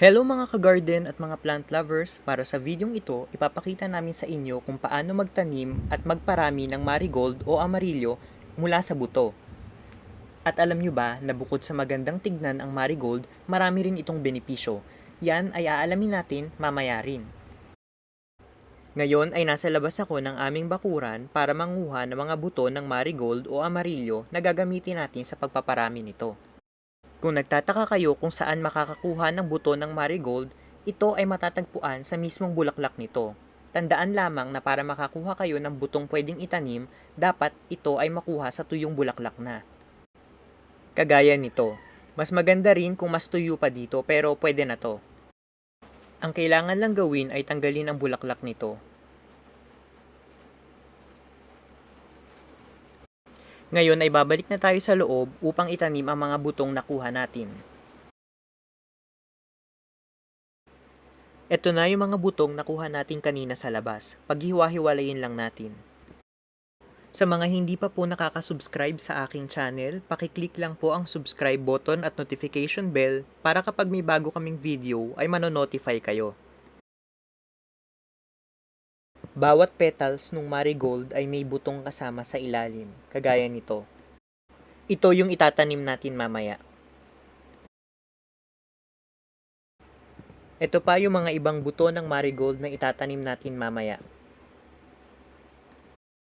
Hello mga ka-garden at mga plant lovers! Para sa videong ito, ipapakita namin sa inyo kung paano magtanim at magparami ng marigold o amarillo mula sa buto. At alam nyo ba na bukod sa magandang tignan ang marigold, marami rin itong benepisyo. Yan ay aalamin natin mamaya rin. Ngayon ay nasa labas ako ng aming bakuran para manguha ng mga buto ng marigold o amarillo na gagamitin natin sa pagpaparami nito. Kung nagtataka kayo kung saan makakakuha ng buto ng marigold, ito ay matatagpuan sa mismong bulaklak nito. Tandaan lamang na para makakuha kayo ng butong pwedeng itanim, dapat ito ay makuha sa tuyong bulaklak na. Kagaya nito. Mas maganda rin kung mas tuyo pa dito pero pwede na to. Ang kailangan lang gawin ay tanggalin ang bulaklak nito. Ngayon ay babalik na tayo sa loob upang itanim ang mga butong nakuha natin. Ito na yung mga butong nakuha natin kanina sa labas. Paghiwa-hiwalayin lang natin. Sa mga hindi pa po nakaka-subscribe sa aking channel, pakiclick lang po ang subscribe button at notification bell para kapag may bago kaming video ay manonotify kayo. Bawat petals ng marigold ay may butong kasama sa ilalim, kagaya nito. Ito yung itatanim natin mamaya. Ito pa yung mga ibang buto ng marigold na itatanim natin mamaya.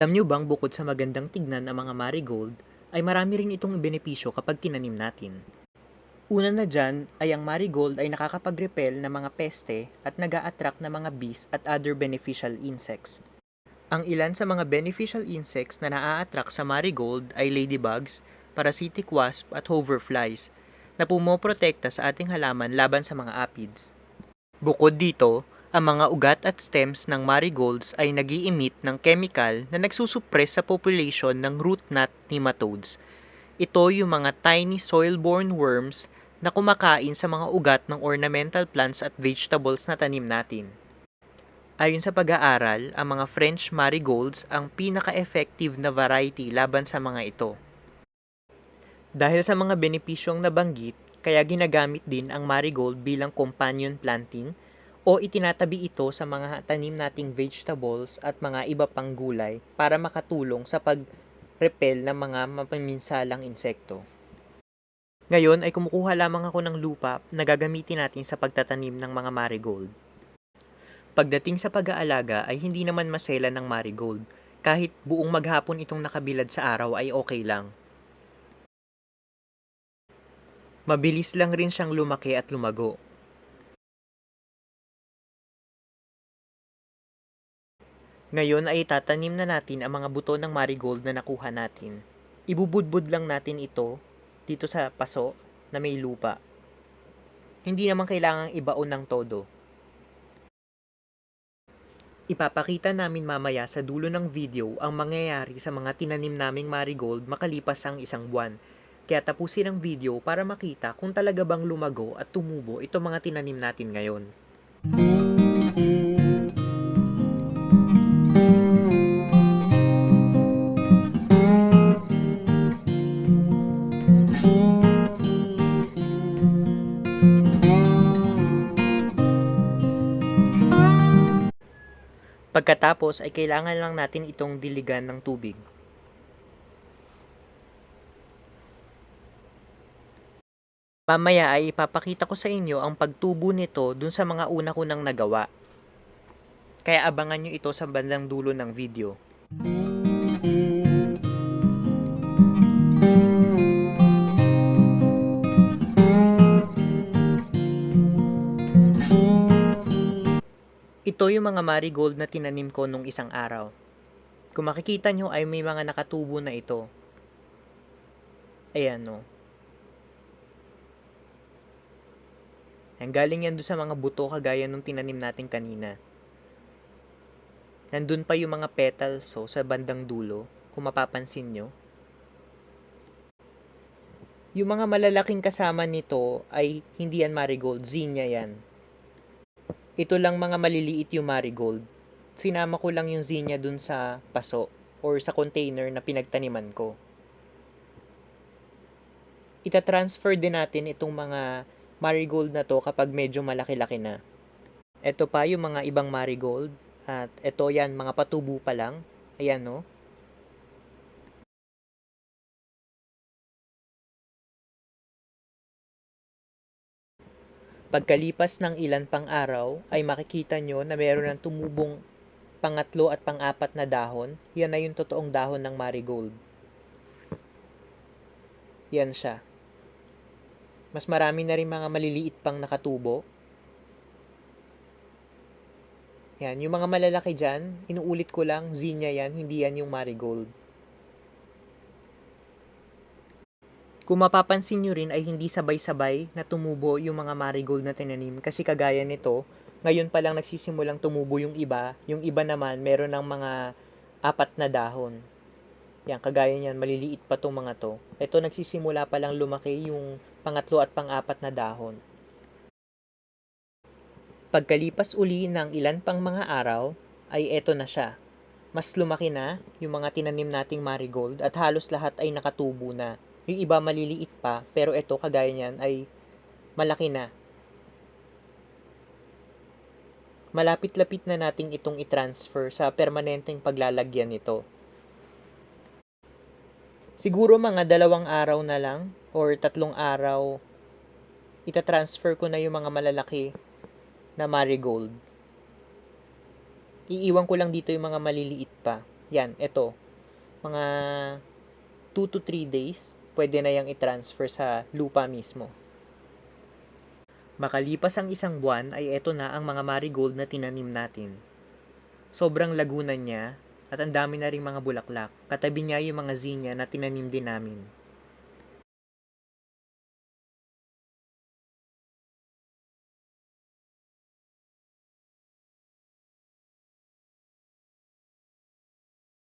Alam nyo bang bukod sa magandang tignan ang mga marigold, ay marami rin itong benepisyo kapag tinanim natin. Una na dyan ay ang marigold ay nakakapag-repel ng mga peste at nag-a-attract ng mga bees at other beneficial insects. Ang ilan sa mga beneficial insects na naa-attract sa marigold ay ladybugs, parasitic wasp at hoverflies na pumoprotekta sa ating halaman laban sa mga aphids. Bukod dito, ang mga ugat at stems ng marigolds ay nag-i-emit ng chemical na nagsusuppress sa population ng root knot nematodes. Ito yung mga tiny soil-borne worms na kumakain sa mga ugat ng ornamental plants at vegetables na tanim natin. Ayon sa pag-aaral, ang mga French marigolds ang pinaka-effective na variety laban sa mga ito. Dahil sa mga benepisyong nabanggit, kaya ginagamit din ang marigold bilang companion planting o itinatabi ito sa mga tanim nating vegetables at mga iba pang gulay para makatulong sa pag-repel ng mga mapaminsalang insekto. Ngayon ay kumukuha lamang ako ng lupa na gagamitin natin sa pagtatanim ng mga marigold. Pagdating sa pag-aalaga ay hindi naman masela ng marigold. Kahit buong maghapon itong nakabilad sa araw ay okay lang. Mabilis lang rin siyang lumaki at lumago. Ngayon ay itatanim na natin ang mga buto ng marigold na nakuha natin. Ibubudbud lang natin ito dito sa paso na may lupa. Hindi naman kailangang ibaon ng todo. Ipapakita namin mamaya sa dulo ng video ang mangyayari sa mga tinanim naming marigold makalipas ang isang buwan. Kaya tapusin ang video para makita kung talaga bang lumago at tumubo itong mga tinanim natin ngayon. Pagkatapos ay kailangan lang natin itong diligan ng tubig. Mamaya ay ipapakita ko sa inyo ang pagtubo nito dun sa mga una ko nang nagawa. Kaya abangan nyo ito sa bandang dulo ng video. Ito yung mga marigold na tinanim ko nung isang araw. Kung makikita nyo ay may mga nakatubo na ito. Ayan no. Ang galing yan doon sa mga buto kagaya nung tinanim natin kanina. Nandun pa yung mga petals sa bandang dulo, kung mapapansin nyo. Yung mga malalaking kasama nito ay hindi yan marigold, zinnia yan. Ito lang mga maliliit yung marigold. Sinama ko lang yung zinnia dun sa paso or sa container na pinagtaniman ko. Ita-transfer din natin itong mga marigold na to kapag medyo malaki-laki na. Ito pa yung mga ibang marigold. At ito yan, mga patubo pa lang. Ayan no. Pagkalipas ng ilan pang araw, ay makikita nyo na meron ng tumubong pangatlo at pang-apat na dahon. Yan na yung totoong dahon ng marigold. Yan siya. Mas marami na rin mga maliliit pang nakatubo. Yan, yung mga malalaki dyan, inuulit ko lang, zinnia yan, hindi yan yung marigold. Kung mapapansin nyo rin ay hindi sabay-sabay na tumubo yung mga marigold na tinanim kasi kagaya nito, ngayon pa lang nagsisimulang tumubo yung iba naman meron ng mga apat na dahon. Yan, kagaya niyan, maliliit pa tong mga to. Ito nagsisimula pa lang lumaki yung pangatlo at pang-apat na dahon. Pagkalipas uli ng ilan pang mga araw, ay eto na siya. Mas lumaki na yung mga tinanim nating marigold at halos lahat ay nakatubo na. Yung iba maliliit pa, pero ito kagaya niyan ay malaki na. Malapit-lapit na nating itong i-transfer sa permanenteng paglalagyan nito. Siguro mga 2 araw na lang or 3 araw, ita-transfer ko na yung mga malalaki na marigold. Iiwan ko lang dito yung mga maliliit pa. Yan, ito. Mga 2 to 3 days, pwede na yung i-transfer sa lupa mismo. Makalipas ang 1 buwan ay eto na ang mga marigold na tinanim natin. Sobrang lagunan niya at ang dami na ring mga bulaklak. Katabi niya yung mga zinnia na tinanim din namin.